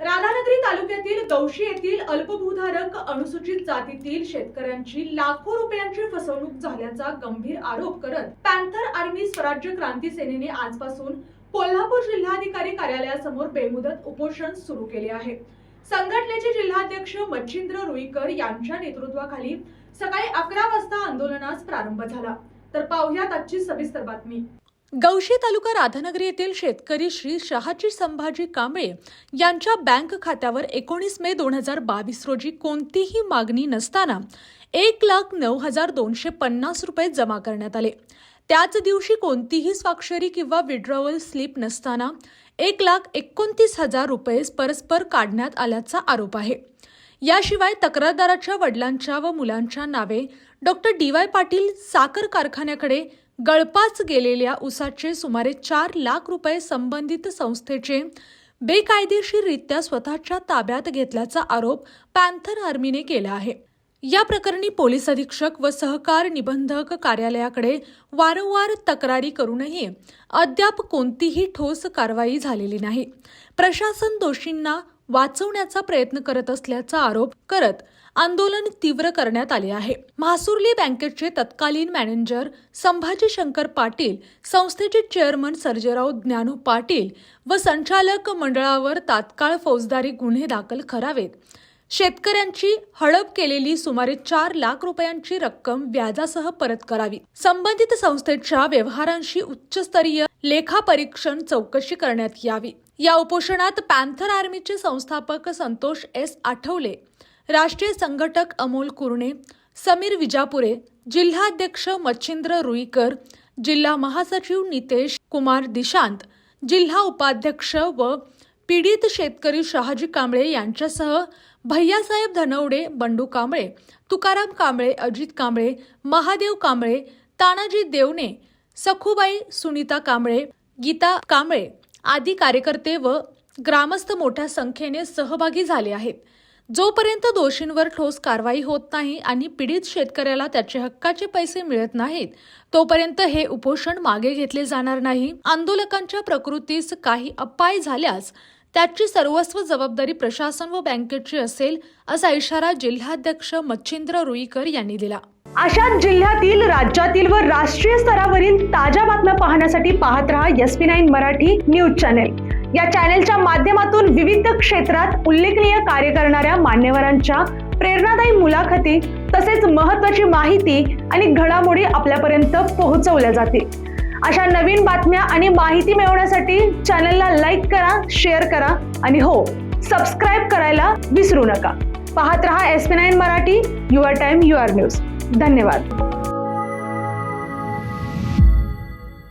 राधानगरी तालुक्यातील गौशी येथील अल्पभूधारक अनुसूचित जातीतील शेतकऱ्यांची लाखो रुपयांची फसवणूक झाल्याचा गंभीर आरोप करत पॅन्थर आर्मी स्वराज्य क्रांती सेनेने आजपासून कोल्हापूर जिल्हाधिकारी कार्यालयासमोर बेमुदत उपोषण सुरू केले आहे। संघटनेचे जिल्हाध्यक्ष मच्छिंद्र रुईकर यांच्या नेतृत्वाखाली सकाळी 11 वाजता आंदोलनास प्रारंभ झाला। तर पाहूयात आजची सविस्तर बातमी। गौशी तालुका राधानगरी येथील शेतकरी श्री शहाजी संभाजी कांबळे यांच्या बँक खात्यावर 19 मे 2022 रोजी कोणतीही मागणी नसताना 1,09,250 रुपये जमा करण्यात आले। त्याच दिवशी कोणतीही स्वाक्षरी किंवा विड्रॉवल स्लिप नसताना 1,29,000 रुपये परस्पर काढण्यात आल्याचा आरोप आहे। याशिवाय तक्रारदाराच्या वडिलांच्या व मुलांच्या नावे डॉक्टर DY पाटील साखर कारखान्याकडे गळपास गेलेल्या ऊसाचे सुमारे 4 लाख रुपये संबंधित संस्थेचे बेकायदेशीररित्या स्वतःच्या ताब्यात घेतल्याचा आरोप पॅन्थर आर्मीने केला आहे। या प्रकरणी पोलीस अधीक्षक व सहकार निबंधक कार्यालयाकडे वारंवार तक्रारी करूनही अद्याप कोणतीही ठोस कारवाई झालेली नाही। प्रशासन दोषींना वाचवण्याचा प्रयत्न करत असल्याचा आरोप करत आंदोलन तीव्र करण्यात आले आहे। म्हासुर्ली बँकेचे तत्कालीन मॅनेजर संभाजी शंकर पाटील, संस्थेचे चेअरमन सर्जेराव ज्ञानू पाटील व संचालक मंडळावर तात्काळ फौजदारी गुन्हे दाखल करावेत। शेतकऱ्यांची हडप केलेली सुमारे 4 लाख रुपयांची रक्कम व्याजासह परत करावी। संबंधित संस्थेच्या व्यवहारांशी उच्चस्तरीय लेखापरीक्षण चौकशी करण्यात यावी। या उपोषणात पॅन्थर आर्मीचे संस्थापक संतोष S. आठवले, राष्ट्रीय संघटक अमोल कुरणे, समीर विजापुरे, जिल्हाध्यक्ष मच्छिंद्र रुईकर, जिल्हा महासचिव नितेश कुमार दिशांत, जिल्हा उपाध्यक्ष व पीडित शेतकरी शहाजी कांबळे यांच्यासह भैयासाहेब धनवडे, बंडू कांबळे, तुकाराम कांबळे, अजित कांबळे, महादेव कांबळे, तानाजी देवणे, सखुबाई सुनीता कांबळे, गीता कांबळे आदी कार्यकर्ते व ग्रामस्थ मोठ्या संख्येने सहभागी झाले आहेत। जोपर्यंत दोषींवर ठोस कारवाई होत नाही आणि पीडित शेतकऱ्याला त्याचे हक्काचे पैसे मिळत नाहीत तोपर्यंत हे उपोषण मागे घेतले जाणार नाही। आंदोलकांच्या प्रकृतीस काही अपाय झाल्यास त्याची सर्वस्व जबाबदारी प्रशासन व बँकेची असेल असा इशारा जिल्हाध्यक्ष मच्छिंद्र रुईकर यांनी दिला। अशाच जिल्ह्यातील, राज्यातील व राष्ट्रीय स्तरावरील ताज्या बातम्या पाहण्यासाठी पाहत रहा SP9 मराठी न्यूज चॅनेल। या चॅनेलच्या माध्यमातून विविध क्षेत्रात उल्लेखनीय कार्य करणाऱ्या मान्यवरांच्या प्रेरणादायी मुलाखती तसेच महत्त्वाची माहिती आणि घडामोडी आपल्यापर्यंत पोहोचवल्या जातील। अशा नवीन बातम्या आणि माहिती मिळवण्यासाठी चॅनलला लाईक करा, शेअर करा आणि हो, सबस्क्राईब करायला विसरू नका। पाहत रहा SP9 Marathi, your time your news. धन्यवाद।